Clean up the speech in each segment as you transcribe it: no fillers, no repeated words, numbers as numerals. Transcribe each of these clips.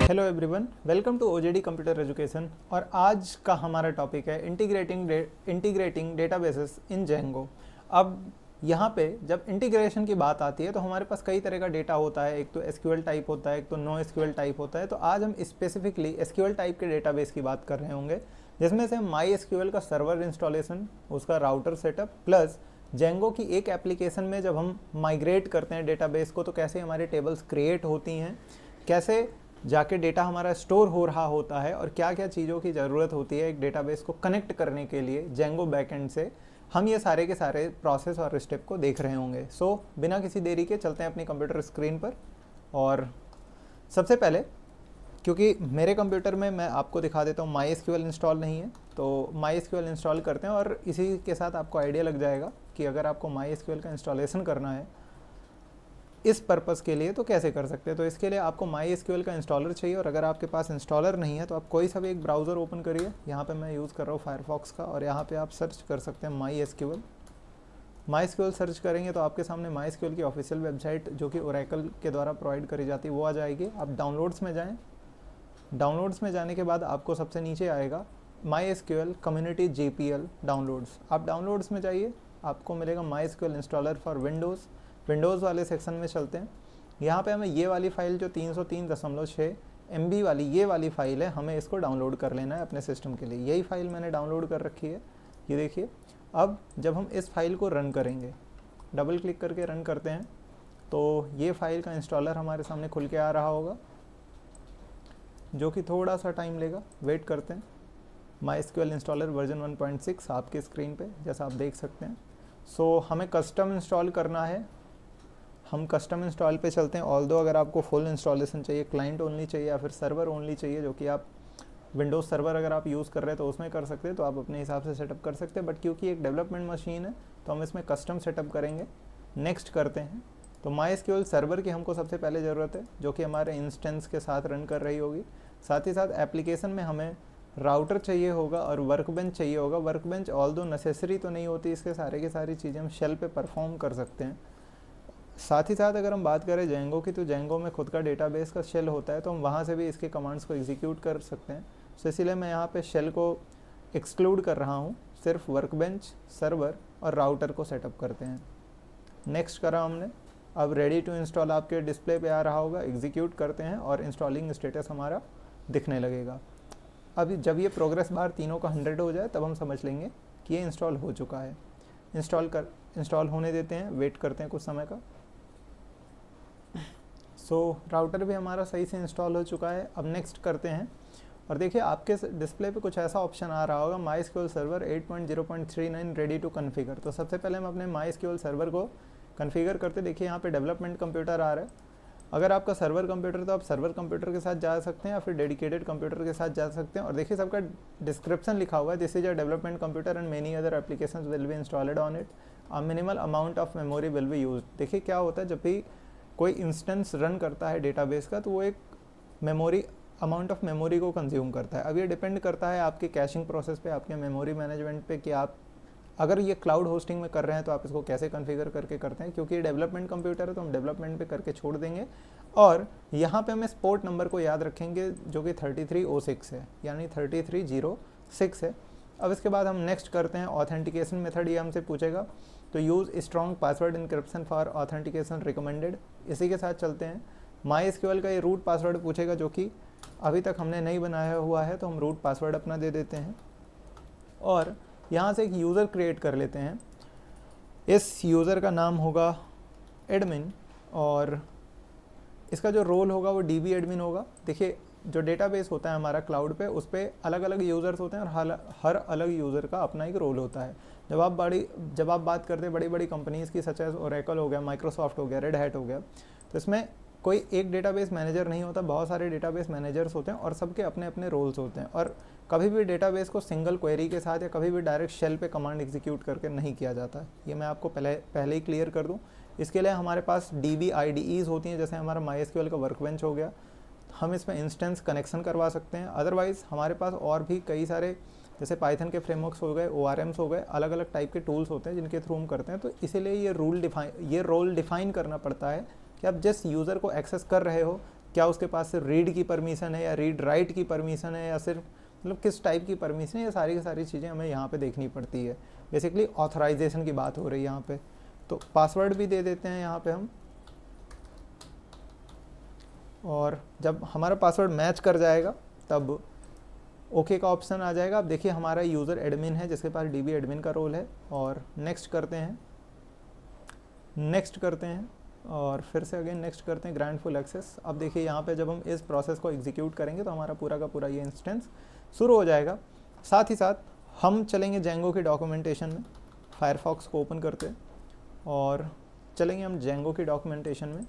Hello everyone, welcome to OJD computer education. और आज का हमारा टॉपिक है इंटीग्रेटिंग डेटाबेसेस इन जेंगो। अब यहाँ पे जब इंटीग्रेशन की बात आती है तो हमारे पास कई तरह का डेटा होता है। एक तो एसक्यूएल टाइप होता है, एक तो नो एसक्यूएल टाइप होता है। तो आज हम स्पेसिफिकली एसक्यूएल टाइप के डेटाबेस की बात कर रहे होंगे, जिसमें से माई एसक्यूएल का सर्वर इंस्टॉलेशन, उसका राउटर सेटअप, प्लस जेंगो की एक एप्लीकेशन में जब हम माइग्रेट करते हैं डेटाबेस को तो कैसे हमारे टेबल्स क्रिएट होती हैं, कैसे जाके डेटा हमारा स्टोर हो रहा होता है, और क्या क्या चीज़ों की ज़रूरत होती है एक डेटाबेस को कनेक्ट करने के लिए जेंगो बैकएंड से। हम ये सारे के सारे प्रोसेस और स्टेप को देख रहे होंगे। सो बिना किसी देरी के चलते हैं अपनी कंप्यूटर स्क्रीन पर। और सबसे पहले, क्योंकि मेरे कंप्यूटर में मैं आपको दिखा देता हूँ, माई एसक्यूएल इंस्टॉल नहीं है, तो माई एसक्यूएल इंस्टॉल करते हैं और इसी के साथ आपको आइडिया लग जाएगा कि अगर आपको माई एसक्यूएल का इंस्टॉलेशन करना है इस पर्पज़ के लिए तो कैसे कर सकते हैं। तो इसके लिए आपको माई एसक्यूएल का इंस्टॉलर चाहिए, और अगर आपके पास इंस्टॉलर नहीं है तो आप कोई सा भी एक ब्राउज़र ओपन करिए। यहाँ पे मैं यूज़ कर रहा हूँ फायरफॉक्स का, और यहाँ पे आप सर्च कर सकते हैं my SQL. My SQL search करेंगे तो आपके सामने माई एसक्यूएल की ऑफिशियल वेबसाइट, जो कि ओरेकल के द्वारा प्रोवाइड करी जाती है, वो आ जाएगी। आप डाउनलोड्स में जाएँ। डाउनलोड्स में जाने के बाद आपको सबसे नीचे आएगा my SQL community JPL downloads. आप डाउनलोड्स में जाइए, आपको मिलेगा my SQL installer for Windows वाले सेक्शन में चलते हैं। यहाँ पे हमें ये वाली फ़ाइल जो 303.6 MB वाली ये वाली फ़ाइल है, हमें इसको डाउनलोड कर लेना है अपने सिस्टम के लिए। यही फ़ाइल मैंने डाउनलोड कर रखी है, ये देखिए। अब जब हम इस फाइल को रन करेंगे, डबल क्लिक करके रन करते हैं, तो ये फाइल का इंस्टॉलर हमारे सामने खुल के आ रहा होगा, जो कि थोड़ा सा टाइम लेगा। वेट करते हैं। माई एसक्यूएल इंस्टॉलर वर्जन 1.6 आपकी स्क्रीन पे जैसा आप देख सकते हैं। सो हमें कस्टम इंस्टॉल करना है। हम कस्टम इंस्टॉल पे चलते हैं। ऑल्दो अगर आपको फुल इंस्टॉलेशन चाहिए, क्लाइंट ओनली चाहिए या फिर सर्वर ओनली चाहिए, जो कि आप विंडोज़ सर्वर अगर आप यूज़ कर रहे हैं तो उसमें कर सकते हैं, तो आप अपने हिसाब से सेटअप कर सकते हैं। बट क्योंकि एक डेवलपमेंट मशीन है तो हम इसमें कस्टम सेटअप करेंगे। नेक्स्ट करते हैं। तो माई एसक्यूएल सर्वर की हमको सबसे पहले ज़रूरत है, जो कि हमारे इंस्टेंस के साथ रन कर रही होगी। साथ ही साथ एप्लीकेशन में हमें राउटर चाहिए होगा और वर्कबेंच चाहिए होगा। वर्कबेंच ऑल्दो नेसेसरी तो नहीं होती, इसके सारे की सारी चीज़ें हम शेल पे परफॉर्म कर सकते हैं। साथ ही साथ अगर हम बात करें जेंगो की, तो जेंगो में खुद का डेटाबेस का शेल होता है, तो हम वहाँ से भी इसके कमांड्स को एग्जीक्यूट कर सकते हैं। तो इसीलिए मैं यहाँ पे शेल को एक्सक्लूड कर रहा हूँ, सिर्फ वर्कबेंच, सर्वर और राउटर को सेटअप करते हैं। नेक्स्ट करा हमने। अब रेडी टू इंस्टॉल आपके डिस्प्ले पे आ रहा होगा, एग्जीक्यूट करते हैं और इंस्टॉलिंग स्टेटस हमारा दिखने लगेगा। अब जब ये प्रोग्रेस बार तीनों का 100 हो जाए तब हम समझ लेंगे कि ये इंस्टॉल हो चुका है। इंस्टॉल होने देते हैं, वेट करते हैं कुछ समय का। सो राउटर भी हमारा सही से इंस्टॉल हो चुका है। अब नेक्स्ट करते हैं, और देखिए आपके डिस्प्ले पे कुछ ऐसा ऑप्शन आ रहा होगा, MySQL server 8.0.39 ready to configure. तो सबसे पहले हम अपने माई एसक्यूएल सर्वर को कन्फिगर करते। देखिए यहाँ पे डेवलपमेंट कंप्यूटर आ रहा है। अगर आपका सर्वर कंप्यूटर तो आप सर्वर कंप्यूटर के साथ जा सकते हैं या फिर डेडिकेटेड कंप्यूटर के साथ जा सकते हैं। और देखिए सबका डिस्क्रिप्शन लिखा हुआ है, this is a development computer and many other applications will be installed on it, a minimal amount of memory will be used. देखिए क्या होता है, जब भी कोई इंस्टेंस रन करता है डेटाबेस का, तो वो एक अमाउंट ऑफ मेमोरी को कंज्यूम करता है। अब ये डिपेंड करता है आपके कैशिंग प्रोसेस पे, आपके मेमोरी मैनेजमेंट पे, कि आप अगर ये क्लाउड होस्टिंग में कर रहे हैं तो आप इसको कैसे कॉन्फ़िगर करके करते हैं। क्योंकि ये डेवलपमेंट कंप्यूटर है तो हम डेवलपमेंट पे करके छोड़ देंगे। और यहाँ पे हमें पोर्ट नंबर को याद रखेंगे, जो कि 3306 है, यानी 3306 है। अब इसके बाद हम नेक्स्ट करते हैं। ऑथेंटिकेशन मेथड ये हमसे पूछेगा, तो use strong password encryption for authentication recommended. इसी के साथ चलते हैं। माई एसक्यूएल का ये रूट पासवर्ड पूछेगा, जो कि अभी तक हमने नहीं बनाया हुआ है, तो हम रूट पासवर्ड अपना दे देते हैं। और यहाँ से एक यूज़र क्रिएट कर लेते हैं। इस यूज़र का नाम होगा एडमिन, और इसका जो रोल होगा वो DB एडमिन होगा। देखिए जो डेटाबेस होता है हमारा क्लाउड पे, उस पर अलग अलग यूज़र्स होते हैं और हर अलग यूज़र का अपना एक रोल होता है। जब आप बात करते हैं बड़ी बड़ी कंपनीज़ की, सच एज ओरेकल हो गया, माइक्रोसॉफ्ट हो गया, रेड हैट हो गया, तो इसमें कोई एक डेटाबेस मैनेजर नहीं होता, बहुत सारे डेटाबेस मैनेजर्स होते हैं और सबके अपने अपने रोल्स होते हैं। और कभी भी डेटाबेस को सिंगल क्वेरी के साथ या कभी भी डायरेक्ट शेल पे कमांड एग्जीक्यूट करके नहीं किया जाता। ये मैं आपको पहले ही क्लियर कर दूं। इसके लिए हमारे पास DB IDEs होती हैं, जैसे हमारा माई एसक्यूएल का वर्कबेंच हो गया, हम इसमें इंस्टेंस कनेक्शन करवा सकते हैं। अदरवाइज़ हमारे पास और भी कई सारे, जैसे पाइथन के फ्रेमवर्क्स हो गए, ORMs हो गए, अलग अलग टाइप के टूल्स होते हैं जिनके थ्रू हम करते हैं। तो इसीलिए ये रोल डिफाइन करना पड़ता है कि आप जिस यूज़र को एक्सेस कर रहे हो क्या उसके पास सिर्फ रीड की परमिशन है या रीड राइट की परमिशन है या सिर्फ मतलब किस टाइप की परमिशन है, ये सारी की सारी चीज़ें हमें यहाँ पे देखनी पड़ती है। बेसिकली ऑथराइजेशन की बात हो रही है यहाँ पे। तो पासवर्ड भी दे देते हैं यहाँ पे हम, और जब हमारा पासवर्ड मैच कर जाएगा तब ओके का ऑप्शन आ जाएगा। अब देखिए हमारा यूज़र एडमिन है जिसके पास डीबी एडमिन का रोल है, और नेक्स्ट करते हैं, नेक्स्ट करते हैं, और फिर से अगेन नेक्स्ट करते हैं, ग्रांट फुल एक्सेस। अब देखिए यहाँ पे जब हम इस प्रोसेस को एग्जीक्यूट करेंगे तो हमारा पूरा का पूरा ये इंस्टेंस शुरू हो जाएगा। साथ ही साथ हम चलेंगे जेंगो की डॉक्यूमेंटेशन में, फायरफॉक्स को ओपन करते हैं और चलेंगे हम जेंगो की डॉक्यूमेंटेशन में।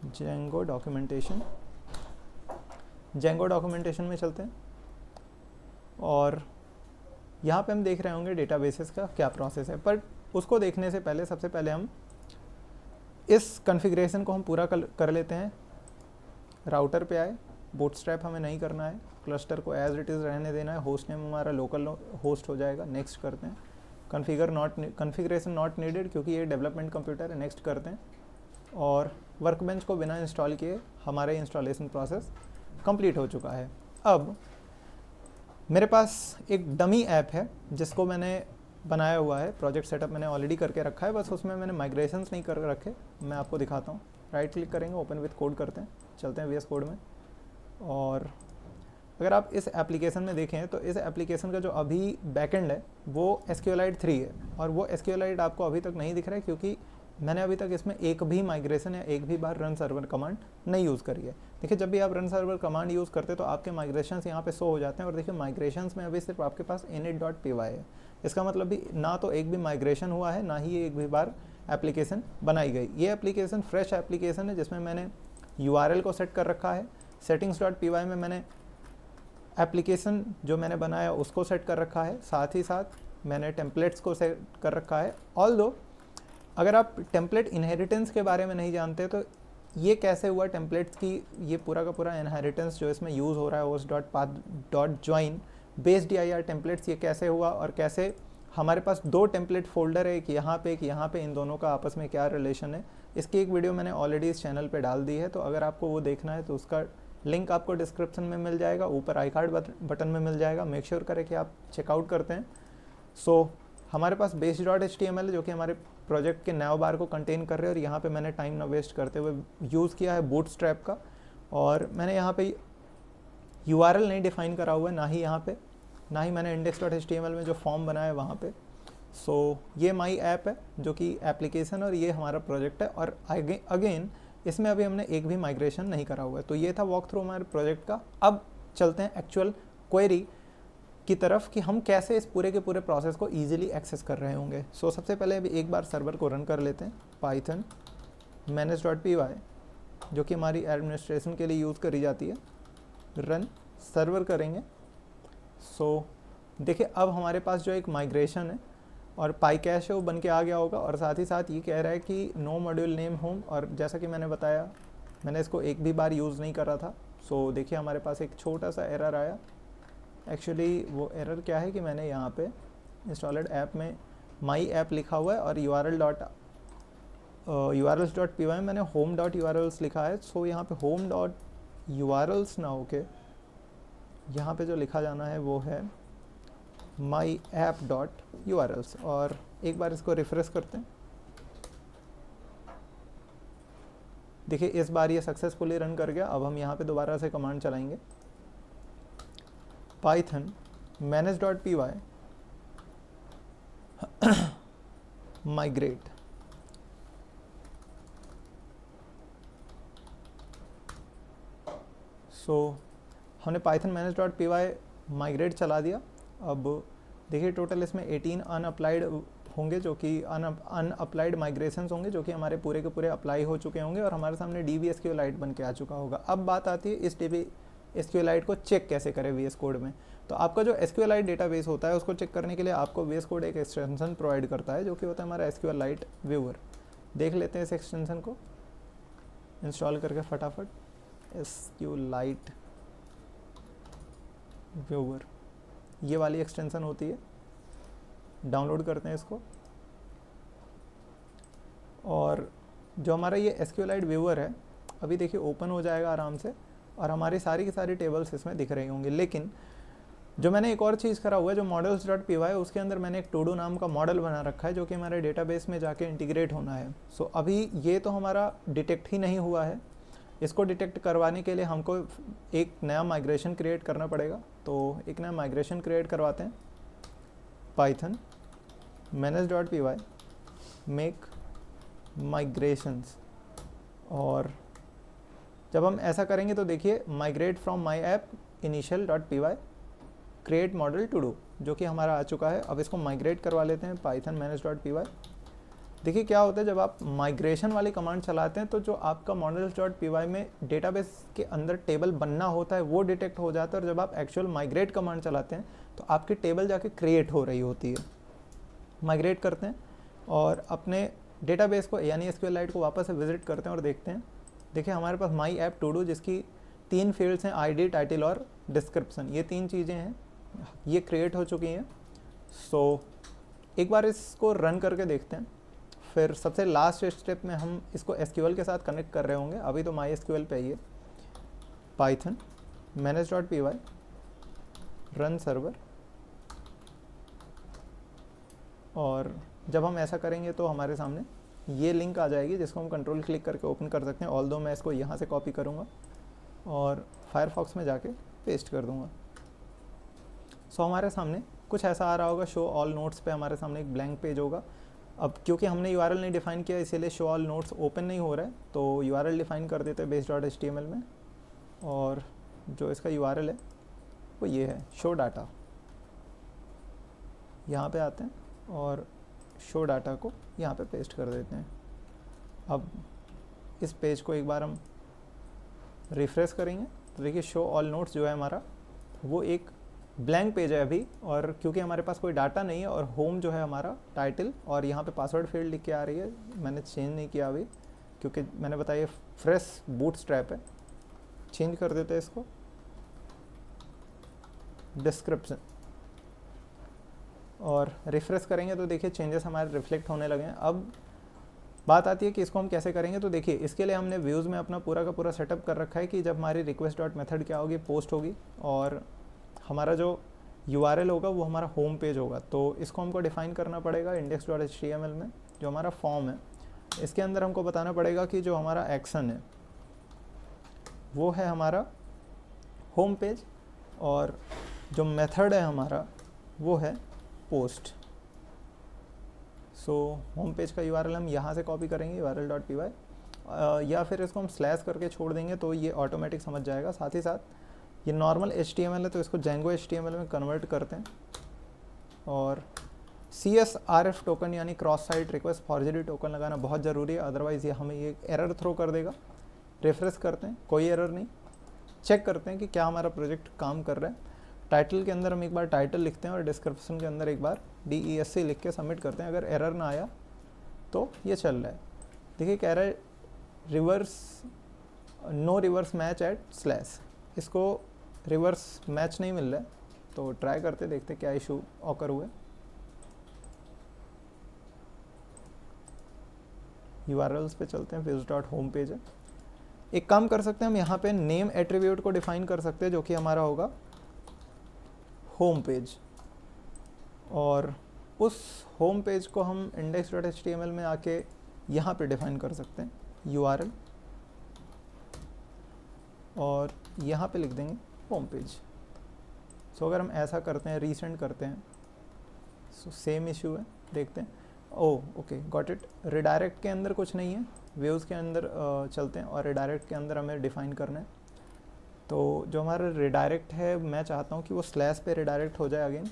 जेंगो डॉक्यूमेंटेशन, जेंगो डॉक्यूमेंटेशन में चलते हैं, और यहाँ पे हम देख रहे होंगे डेटाबेसेस का क्या प्रोसेस है। पर उसको देखने से पहले सबसे पहले हम इस कॉन्फ़िगरेशन को हम पूरा कर लेते हैं। राउटर पे आए, बूटस्ट्रैप हमें नहीं करना है, क्लस्टर को एज इट इज़ रहने देना है, होस्ट नेम हमारा लोकल होस्ट हो जाएगा। नेक्स्ट करते हैं, कॉन्फ़िगरेशन नॉट नीडेड क्योंकि ये डेवलपमेंट कंप्यूटर है। नेक्स्ट करते हैं, और वर्कबेंच को बिना इंस्टॉल किए हमारे इंस्टॉलेशन प्रोसेस कंप्लीट हो चुका है। अब मेरे पास एक डमी ऐप है जिसको मैंने बनाया हुआ है, प्रोजेक्ट सेटअप मैंने ऑलरेडी करके रखा है, बस उसमें मैंने माइग्रेशंस नहीं कर रखे। मैं आपको दिखाता हूँ। राइट क्लिक करेंगे, ओपन विथ कोड करते हैं, चलते हैं VS कोड में। और अगर आप इस एप्लीकेशन में देखें तो इस एप्लीकेशन का जो अभी बैकएंड है वो SQLite 3 है, और वो SQLite आपको अभी तक नहीं दिख रहा है क्योंकि मैंने अभी तक इसमें एक भी माइग्रेशन या एक भी बार रन सर्वर कमांड नहीं यूज़ करी है। देखिए जब भी आप रन सर्वर कमांड यूज़ करते तो आपके माइग्रेशंस यहाँ पे शो हो जाते हैं, और देखिए माइग्रेशंस में अभी सिर्फ आपके पास init.py है। इसका मतलब भी ना तो एक भी माइग्रेशन हुआ है, ना ही एक भी बार एप्लीकेशन बनाई गई। ये एप्लीकेशन फ्रेश एप्लीकेशन है जिसमें मैंने URL को सेट कर रखा है। settings.py में मैंने एप्लीकेशन जो मैंने बनाया उसको सेट कर रखा है, साथ ही साथ मैंने टेम्पलेट्स को सेट कर रखा है। ऑल्दो अगर आप टेम्पलेट इनहेरिटेंस के बारे में नहीं जानते तो ये कैसे हुआ टेम्पलेट्स की, ये पूरा का पूरा इनहेरिटेंस जो इसमें यूज़ हो रहा है host.path.join बेस्ड dir टेम्पलेट्स, ये कैसे हुआ और कैसे हमारे पास दो टेम्पलेट फोल्डर है, एक यहाँ पे एक यहाँ पे, इन दोनों का आपस में क्या रिलेशन है, इसकी एक वीडियो मैंने ऑलरेडी इस चैनल पे डाल दी है। तो अगर आपको वो देखना है तो उसका लिंक आपको डिस्क्रिप्शन में मिल जाएगा, ऊपर आई कार्ड बटन में मिल जाएगा। मेक श्योर करें कि आप चेकआउट करते हैं। सो हमारे पास base.html है जो कि हमारे प्रोजेक्ट के नैव बार को कंटेन कर रहे हैं, और यहाँ पे मैंने टाइम ना वेस्ट करते हुए यूज़ किया है बूटस्ट्रैप का, और मैंने यहाँ पे URL नहीं डिफाइन करा हुआ है, ना ही मैंने index.html में जो फॉर्म बनाया है वहाँ पे। सो ये माई ऐप है जो कि एप्लीकेशन, और ये हमारा प्रोजेक्ट है, और अगेन इसमें अभी हमने एक भी माइग्रेशन नहीं करा हुआ है। तो ये था वॉक थ्रू हमारे प्रोजेक्ट का। अब चलते हैं एक्चुअल क्वेरी की तरफ कि हम कैसे इस पूरे के पूरे प्रोसेस को ईजिली एक्सेस कर रहे होंगे। सो सबसे पहले अभी एक बार सर्वर को रन कर लेते हैं, python manage.py जो कि हमारी एडमिनिस्ट्रेशन के लिए यूज़ करी जाती है। रन सर्वर करेंगे। सो देखिए अब हमारे पास जो एक माइग्रेशन है और PyCache है वो बन के आ गया होगा, और साथ ही साथ ये कह रहा है कि नो मॉड्यूल नेम होम, और जैसा कि मैंने बताया मैंने इसको एक भी बार यूज़ नहीं करा था। सो देखिए हमारे पास एक छोटा सा एरर आया। एक्चुअली वो एरर क्या है कि मैंने यहाँ पे इंस्टॉलेड ऐप में माई ऐप लिखा हुआ है, और urls.py में मैंने home.urls लिखा है। सो यहाँ पे home.urls ना होके यहाँ पे जो लिखा जाना है वो है myapp.urls, और एक बार इसको रिफ्रेश करते हैं। देखिए इस बार ये सक्सेसफुली रन कर गया। अब हम यहाँ पे दोबारा से कमांड चलाएंगे, python manage.py migrate। सो हमने python manage.py migrate चला दिया। अब देखिए टोटल इसमें 18 अनअप्लाइड होंगे जो कि अनअप्लाइड माइग्रेशंस होंगे जो कि हमारे पूरे के पूरे अप्लाई हो चुके होंगे, और हमारे सामने DB SQLite बन के आ चुका होगा। अब बात आती है इस DB SQLite को चेक कैसे करें VS कोड में। तो आपका जो SQLite डेटाबेस होता है उसको चेक करने के लिए आपको VS कोड एक एक्सटेंशन प्रोवाइड करता है जो कि होता है हमारा SQLite व्यूअर। देख लेते हैं इस एक्सटेंशन को इंस्टॉल करके फटाफट। SQLite व्यूअर ये वाली एक्सटेंशन होती है, डाउनलोड करते हैं इसको। और जो हमारा ये SQLite व्यूअर है अभी देखिए ओपन हो जाएगा आराम से और हमारी सारी की सारी टेबल्स इसमें दिख रही होंगी। लेकिन जो मैंने एक और चीज़ करा हुआ है, जो models.py उसके अंदर मैंने एक todo नाम का मॉडल बना रखा है जो कि हमारे डेटाबेस में जाके इंटीग्रेट होना है। सो अभी ये तो हमारा डिटेक्ट ही नहीं हुआ है, इसको डिटेक्ट करवाने के लिए हमको एक नया माइग्रेशन क्रिएट करना पड़ेगा। तो एक नया माइग्रेशन क्रिएट करवाते हैं, python manage.py मेक माइग्रेशंस। और जब हम ऐसा करेंगे तो देखिए migrate from my app initial.py create model to do, जो कि हमारा आ चुका है। अब इसको माइग्रेट करवा लेते हैं python manage.py। देखिए क्या होता है, जब आप माइग्रेशन वाली कमांड चलाते हैं तो जो आपका models.py में डेटाबेस के अंदर टेबल बनना होता है वो डिटेक्ट हो जाता है, और जब आप एक्चुअल माइग्रेट कमांड चलाते हैं तो आपकी टेबल जाके क्रिएट हो रही होती है। माइग्रेट करते हैं और अपने डेटाबेस को यानी SQLite को वापस से विजिट करते हैं और देखते हैं। देखिए हमारे पास माई ऐप टू डू जिसकी 3 फील्ड्स हैं, ID, टाइटल और डिस्क्रिप्शन, ये 3 चीज़ें हैं, ये क्रिएट हो चुकी हैं। सो एक बार इसको रन करके देखते हैं। फिर सबसे लास्ट स्टेप में हम इसको SQL के साथ कनेक्ट कर रहे होंगे, अभी तो MySQL पे ही है। python manage.py रन सर्वर, और जब हम ऐसा करेंगे तो हमारे सामने ये लिंक आ जाएगी जिसको हम कंट्रोल क्लिक करके ओपन कर सकते हैं। ऑल्दो मैं इसको यहाँ से कॉपी करूँगा और फायरफॉक्स में जाके पेस्ट कर दूँगा। सो हमारे सामने कुछ ऐसा आ रहा होगा, शो ऑल नोट्स पे हमारे सामने एक ब्लैंक पेज होगा। अब क्योंकि हमने URL नहीं डिफाइन किया इसीलिए शो ऑल नोट्स ओपन नहीं हो रहा है, तो URL डिफाइन कर देते हैं base.html में, और जो इसका URL है वो ये है शो डाटा। यहाँ पे आते हैं और शो डाटा को यहाँ पे पेस्ट कर देते हैं। अब इस पेज को एक बार हम रिफ्रेश करेंगे तो देखिए शो ऑल नोट्स जो है हमारा वो एक ब्लैंक पेज है अभी, और क्योंकि हमारे पास कोई डाटा नहीं है और होम जो है हमारा टाइटल, और यहाँ पे पासवर्ड फील्ड लिख के आ रही है, मैंने चेंज नहीं किया अभी क्योंकि मैंने बताया फ्रेश बूटस्ट्रैप है। चेंज कर देते हैं इसको, डिस्क्रिप्शन, और रिफ्रेश करेंगे तो देखिए चेंजेस हमारे रिफ्लेक्ट होने लगे हैं। अब बात आती है कि इसको हम कैसे करेंगे, तो देखिए इसके लिए हमने व्यूज़ में अपना पूरा का पूरा सेटअप कर रखा है कि जब हमारी request.method क्या होगी, पोस्ट होगी, और हमारा जो URL होगा वो हमारा होम पेज होगा। तो इसको हमको डिफाइन करना पड़ेगा index.html में, जो हमारा फॉर्म है इसके अंदर हमको बताना पड़ेगा कि जो हमारा एक्शन है वो है हमारा होम पेज, और जो मेथड है हमारा वो है पोस्ट। सो होम पेज का URL हम यहाँ से कॉपी करेंगे url.py, या फिर इसको हम स्लैश करके छोड़ देंगे तो ये ऑटोमेटिक समझ जाएगा। साथ ही साथ ये नॉर्मल HTML है तो इसको Django HTML में कन्वर्ट करते हैं, और CSRF टोकन यानी cross site request forgery token लगाना बहुत ज़रूरी है, अदरवाइज़ ये हमें ये एरर थ्रो कर देगा। रिफ्रेश करते हैं, कोई एरर नहीं। चेक करते हैं कि क्या हमारा प्रोजेक्ट काम कर रहा है। टाइटल के अंदर हम एक बार टाइटल लिखते हैं और डिस्क्रिप्शन के अंदर एक बार DESC लिख के सबमिट करते हैं। अगर एरर ना आया तो ये चल रहा है। देखिए कह रहा है no reverse match at slash, इसको रिवर्स मैच नहीं मिल रहा है, तो ट्राई करते देखते क्या इशू ऑकर हुए। URLs पे चलते हैं, views.home पेज है। एक काम कर सकते हैं हम यहाँ पे नेम एट्रीब्यूट को डिफाइन कर सकते हैं जो कि हमारा होगा होम पेज, और उस होम पेज को हम index.html में आके यहाँ पे डिफाइन कर सकते हैं URL, और यहाँ पे लिख देंगे होम पेज। सो अगर हम ऐसा करते हैं, रीसेंड करते हैं, सो सेम इशू है, देखते हैं। Okay got it. रिडायरेक्ट के अंदर कुछ नहीं है, व्यूज़ के अंदर चलते हैं, और रिडायरेक्ट के अंदर हमें डिफाइन करना है। तो जो हमारा रिडायरेक्ट है मैं चाहता हूँ कि वो स्लैश पे रिडायरेक्ट हो जाए अगेन।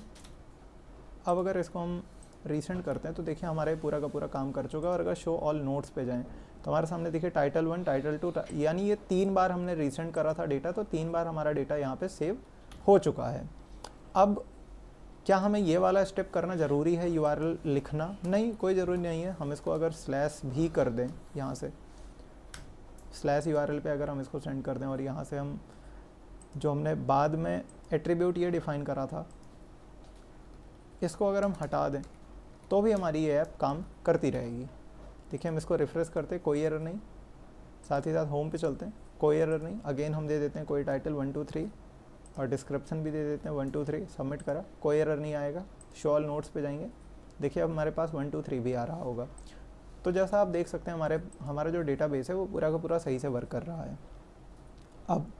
अब अगर इसको हम रीसेंड करते हैं तो देखिए हमारा पूरा का पूरा काम कर चुका है। और अगर शो ऑल नोट्स पे जाएं तो हमारे सामने देखिए टाइटल 1, टाइटल 2, यानी ये 3 बार हमने रीसेंड करा था डेटा, तो 3 बार हमारा डेटा यहाँ पे सेव हो चुका है। अब क्या हमें ये वाला स्टेप करना ज़रूरी है, URL लिखना? नहीं, कोई ज़रूरी नहीं है। हम इसको अगर स्लैश भी कर दें, यहाँ से स्लैश URL पे अगर हम इसको सेंड कर दें, और यहाँ से हम जो हमने बाद में एट्रीब्यूट ये डिफाइन करा था इसको अगर हम हटा दें तो भी हमारी ये ऐप काम करती रहेगी। देखिए हम इसको रिफ्रेश करते हैं, कोई एरर नहीं। साथ ही साथ होम पे चलते हैं, कोई एरर नहीं। अगेन हम दे देते हैं कोई टाइटल 1 2 3 और डिस्क्रिप्शन भी दे देते हैं 1 2 3, सबमिट करा, कोई एरर नहीं आएगा। शो ऑल नोट्स पे जाएंगे, देखिए अब हमारे पास 1 2 3 भी आ रहा होगा। तो जैसा आप देख सकते हैं हमारा जो डेटाबेस है वो पूरा का पूरा सही से वर्क कर रहा है। अब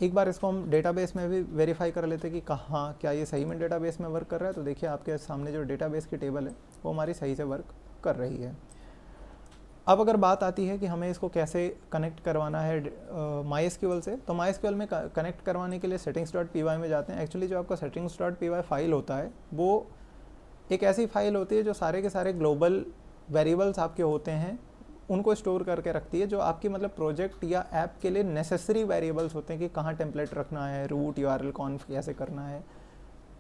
एक बार इसको हम डेटाबेस में भी वेरीफाई कर लेते हैं कि कहाँ क्या ये सही में डेटाबेस में वर्क कर रहा है। तो देखिए आपके सामने जो डेटाबेस की टेबल है वो हमारी सही से वर्क कर रही है। अब अगर बात आती है कि हमें इसको कैसे कनेक्ट करवाना है MySQL से, तो MySQL में कनेक्ट करवाने के लिए settings.py में जाते हैं। एक्चुअली जो आपका settings.py फाइल होता है वो एक ऐसी फाइल होती है जो सारे के सारे ग्लोबल वेरिएबल्स आपके होते हैं उनको स्टोर करके रखती है, जो आपकी मतलब प्रोजेक्ट या ऐप के लिए नेसेसरी वेरिएबल्स होते हैं कि कहाँ टेम्पलेट रखना है, रूट URL कॉन्फ कैसे करना है,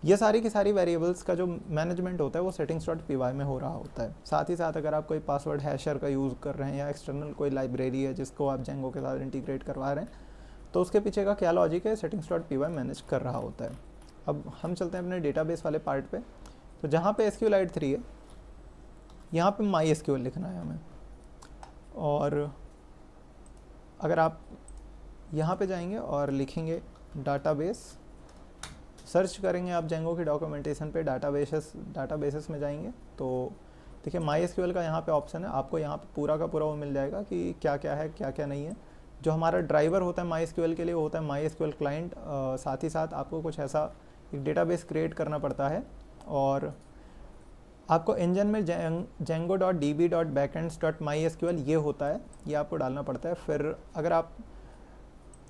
ये सारी की सारी वेरिएबल्स का जो मैनेजमेंट होता है वो settings.py में हो रहा होता है। साथ ही साथ अगर आप कोई पासवर्ड हैशर का यूज़ कर रहे हैं या एक्सटर्नल कोई लाइब्रेरी है जिसको आप जेंगो के साथ इंटीग्रेट करवा रहे हैं, तो उसके पीछे का क्या लॉजिक है settings.py मैनेज कर रहा होता है। अब हम चलते हैं अपने डेटाबेस वाले पार्ट पे। तो जहाँ पे SQLite 3 है, यहाँ पे MySQL लिखना है हमें। और अगर आप यहाँ पे जाएंगे और लिखेंगे डाटाबेस, सर्च करेंगे आप जेंगो की डॉक्यूमेंटेशन पे, डाटाबेसेस में जाएंगे तो देखिए MySQL का यहाँ पे ऑप्शन है। आपको यहाँ पे पूरा का पूरा वो मिल जाएगा कि क्या क्या है क्या क्या नहीं है। जो हमारा ड्राइवर होता है MySQL के लिए वो होता है MySQL क्लाइंट। साथ ही साथ आपको कुछ ऐसा एक डेटाबेस क्रिएट करना पड़ता है और आपको इंजन में django.db.backends.mysql ये होता है, ये आपको डालना पड़ता है। फिर अगर आप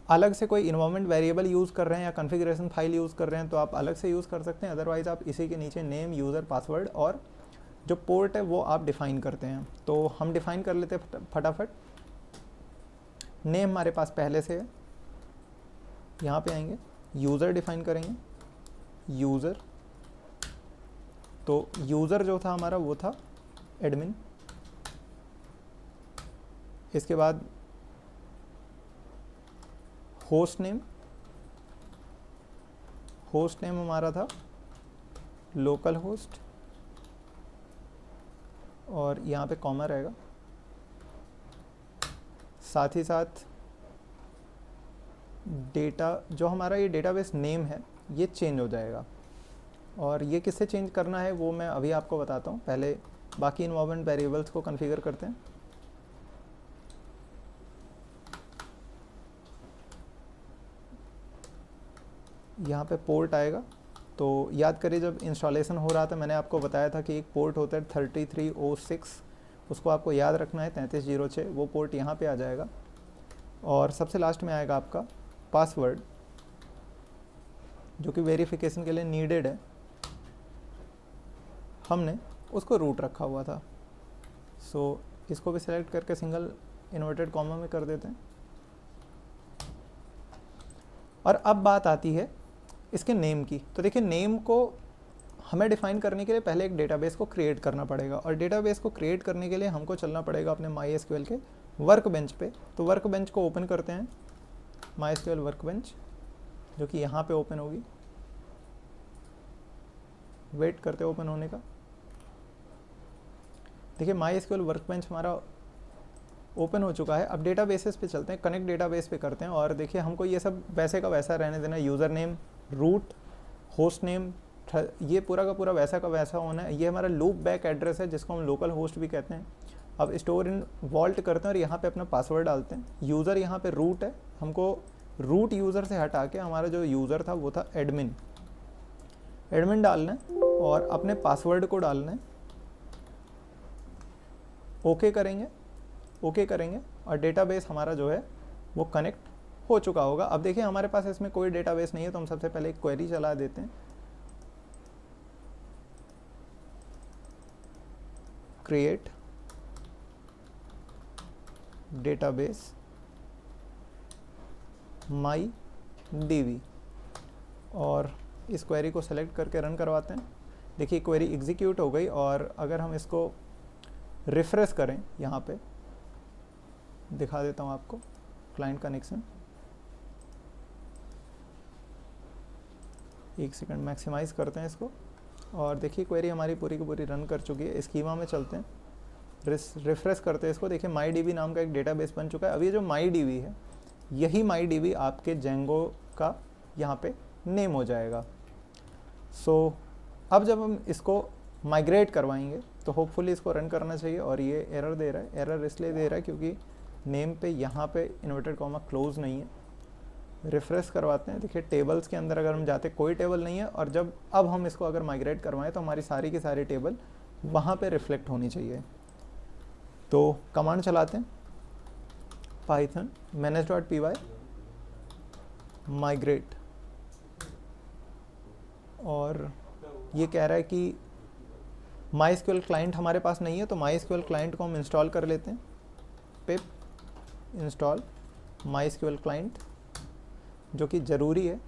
अलग से कोई इन्वायरमेंट वेरिएबल यूज़ कर रहे हैं या कॉन्फ़िगरेशन फाइल यूज़ कर रहे हैं तो आप अलग से यूज़ कर सकते हैं। अदरवाइज़ आप इसी के नीचे नेम, यूज़र, पासवर्ड और जो पोर्ट है वो आप डिफ़ाइन करते हैं। तो हम डिफ़ाइन कर लेते हैं फटाफट। नेम हमारे पास पहले से है, यहाँ पे आएंगे, यूज़र डिफ़ाइन करेंगे, यूज़र। तो यूज़र जो था हमारा वो था एडमिन। इसके बाद होस्ट नेम हमारा था लोकल होस्ट और यहाँ पे कॉमा रहेगा। साथ ही साथ डेटा जो हमारा ये डेटाबेस नेम है ये चेंज हो जाएगा और ये किससे चेंज करना है वो मैं अभी आपको बताता हूँ। पहले बाकी इन्वायरमेंट वेरिएबल्स को कॉन्फ़िगर करते हैं। यहाँ पे पोर्ट आएगा, तो याद करिए जब इंस्टॉलेशन हो रहा था मैंने आपको बताया था कि एक पोर्ट होता है 3306, उसको आपको याद रखना है 3306, वो पोर्ट यहाँ पे आ जाएगा। और सबसे लास्ट में आएगा आपका पासवर्ड जो कि वेरिफिकेशन के लिए नीडेड है, हमने उसको रूट रखा हुआ था। सो इसको भी सिलेक्ट करके सिंगल इन्वर्टेड कॉमा में कर देते हैं। और अब बात आती है इसके नेम की। तो देखिए नेम को हमें डिफ़ाइन करने के लिए पहले एक डेटाबेस को क्रिएट करना पड़ेगा और डेटाबेस को क्रिएट करने के लिए हमको चलना पड़ेगा अपने MySQL के वर्कबेंच पे। तो वर्कबेंच को ओपन करते हैं, MySQL वर्कबेंच जो कि यहाँ पे ओपन होगी। वेट करते ओपन होने का। देखिए MySQL वर्कबेंच हमारा ओपन हो चुका है। अब डेटाबेसेस पे चलते हैं, कनेक्ट डेटाबेस पे करते हैं और देखिए हमको ये सब वैसे का वैसा रहने देना। User name, root, host name, ये पूरा का पूरा वैसा का वैसा होना है। ये हमारा लूप बैक एड्रेस है जिसको हम लोकल होस्ट भी कहते हैं। अब स्टोर इन वॉल्ट करते हैं और यहाँ पे अपना पासवर्ड डालते हैं। यूज़र यहाँ पे रूट है, हमको रूट यूज़र से हटा के हमारा जो यूज़र था वो था एडमिन डालना है और अपने पासवर्ड को डालना है। ओके करेंगे और डेटाबेस हमारा जो है वो कनेक्ट हो चुका होगा। अब देखिए हमारे पास इसमें कोई डेटाबेस नहीं है तो हम सबसे पहले एक क्वेरी चला देते हैं, क्रिएट डेटाबेस MyDB और इस क्वेरी को सेलेक्ट करके रन करवाते हैं। देखिए क्वेरी एग्जीक्यूट हो गई और अगर हम इसको रिफ्रेश करें, यहाँ पे दिखा देता हूँ आपको क्लाइंट कनेक्शन। एक सेकंड मैक्सिमाइज करते हैं इसको और देखिए क्वेरी हमारी पूरी की पूरी रन कर चुकी है। स्कीमा में चलते हैं, रिफ्रेश करते हैं इसको, देखिए MyDB नाम का एक डेटाबेस बन चुका है। अब ये जो MyDB है, यही MyDB आपके जेंगो का यहाँ पे नेम हो जाएगा। सो अब जब हम इसको माइग्रेट करवाएंगे तो होपफुली इसको रन करना चाहिए, और ये एरर दे रहा है। एरर इसलिए दे रहा है क्योंकि नेम पे यहाँ पे इन्वर्टेड कॉमा क्लोज नहीं है। रिफ्रेश करवाते हैं, देखिए टेबल्स के अंदर अगर हम जाते कोई टेबल नहीं है, और जब अब हम इसको अगर माइग्रेट करवाएं तो हमारी सारी की सारी टेबल वहाँ पे रिफ्लेक्ट होनी चाहिए। तो कमांड चलाते हैं python manage.py migrate, और ये कह रहा है कि MySQL क्लाइंट हमारे पास नहीं है, तो MySQL क्लाइंट को हम इंस्टॉल कर लेते हैं। पिप इंस्टॉल MySQL क्लाइंट, जो कि ज़रूरी है।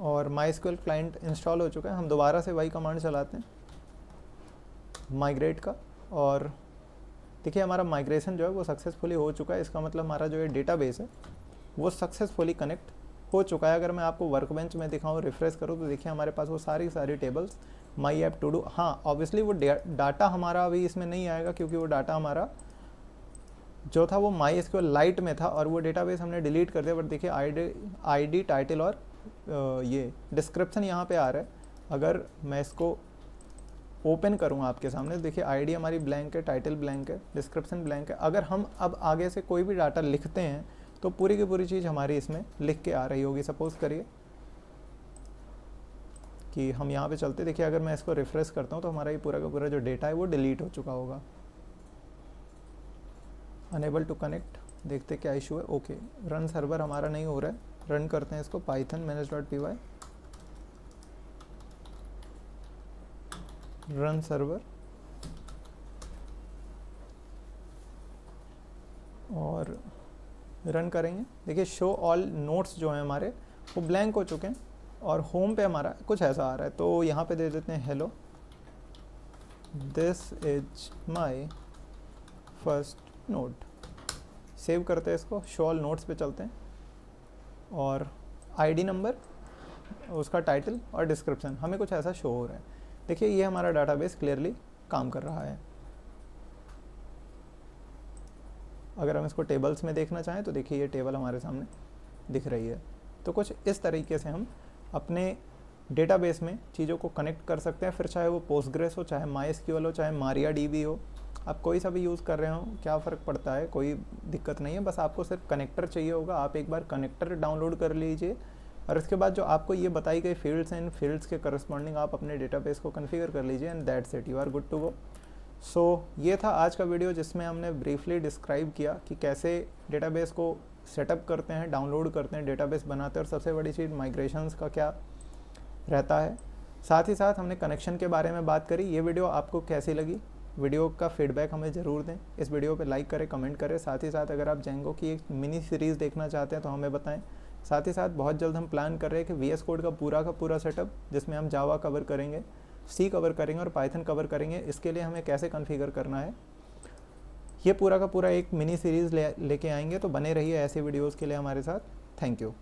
और MySQL क्लाइंट इंस्टॉल हो चुका है। हम दोबारा से वही कमांड चलाते हैं माइग्रेट का, और देखिए हमारा माइग्रेशन जो है वो सक्सेसफुली हो चुका है। इसका मतलब हमारा जो ये डेटाबेस है वो सक्सेसफुली कनेक्ट हो चुका है। अगर मैं आपको वर्कबेंच में दिखाऊं, रिफ्रेश करूं, तो देखिए हमारे पास वो सारी tables my app to do. हाँ, ऑब्वियसली वो डाटा हमारा अभी इसमें नहीं आएगा, क्योंकि वो डाटा हमारा जो था वो MySQL लाइट में था, और वो डेटाबेस हमने डिलीट कर दिया। बट देखिए आईडी टाइटल और ये डिस्क्रिप्शन यहाँ पे आ रहा है। अगर मैं इसको ओपन करूँ आपके सामने, देखिए आईडी हमारी ब्लैंक है, टाइटल ब्लैंक है, डिस्क्रिप्शन ब्लैंक है। अगर हम अब आगे से कोई भी डाटा लिखते हैं तो पूरी की पूरी चीज़ हमारी इसमें लिख के आ रही होगी। सपोज़ करिए कि हम यहाँ पे चलते, देखिए अगर मैं इसको रिफ्रेश करता हूँ तो हमारा ये पूरा का पूरा जो डेटा है वो डिलीट हो चुका होगा। अनेबल टू कनेक्ट, देखते क्या इशू है। ओके, रन सर्वर हमारा नहीं हो रहा है। रन करते हैं इसको python manage.py रन सर्वर, और रन करेंगे। देखिए शो ऑल नोट्स जो हैं हमारे वो ब्लैंक हो चुके हैं, और होम पे हमारा कुछ ऐसा आ रहा है। तो यहाँ पे दे देते हैं hello, this is my first note. Save करते हैं इसको, शो ऑल नोट्स पे चलते हैं, और आईडी नंबर, उसका टाइटल और डिस्क्रिप्शन हमें कुछ ऐसा शो हो रहा है। देखिए ये हमारा डाटाबेस क्लियरली काम कर रहा है। अगर हम इसको टेबल्स में देखना चाहें तो देखिए ये टेबल हमारे सामने दिख रही है। तो कुछ इस तरीके से हम अपने डेटाबेस में चीज़ों को कनेक्ट कर सकते हैं। फिर चाहे वो पोस्टग्रेस हो, चाहे MySQL हो, चाहे MariaDB हो, आप कोई सा भी यूज़ कर रहे हो, क्या फ़र्क पड़ता है, कोई दिक्कत नहीं है। बस आपको सिर्फ कनेक्टर चाहिए होगा। आप एक बार कनेक्टर डाउनलोड कर लीजिए, और इसके बाद जो आपको ये बताई गई फील्ड्स हैं, इन फील्ड्स के करस्पॉन्डिंग आप अपने डेटाबेस को कॉन्फ़िगर कर लीजिए, and that's it, you are good to go. So ये था आज का वीडियो, जिसमें हमने ब्रीफली डिस्क्राइब किया कि कैसे डेटाबेस को सेटअप करते हैं, डाउनलोड करते हैं, डेटाबेस बनाते हैं, और सबसे बड़ी चीज़ माइग्रेशंस का क्या रहता है। साथ ही साथ हमने कनेक्शन के बारे में बात करी। ये वीडियो आपको कैसी लगी, वीडियो का फीडबैक हमें ज़रूर दें। इस वीडियो पे लाइक करें, कमेंट करें। साथ ही साथ अगर आप जेंगो की एक मिनी सीरीज़ देखना चाहते हैं तो हमें बताएं। साथ ही साथ बहुत जल्द हम प्लान कर रहे हैं कि VS कोड का पूरा सेटअप, जिसमें हम जावा कवर करेंगे, C कवर करेंगे और पाइथन कवर करेंगे। इसके लिए हमें कैसे कॉन्फ़िगर करना है, ये पूरा का पूरा एक मिनी सीरीज़ लेके आएंगे। तो बने रहिए ऐसे वीडियोज़ के लिए हमारे साथ। Thank you.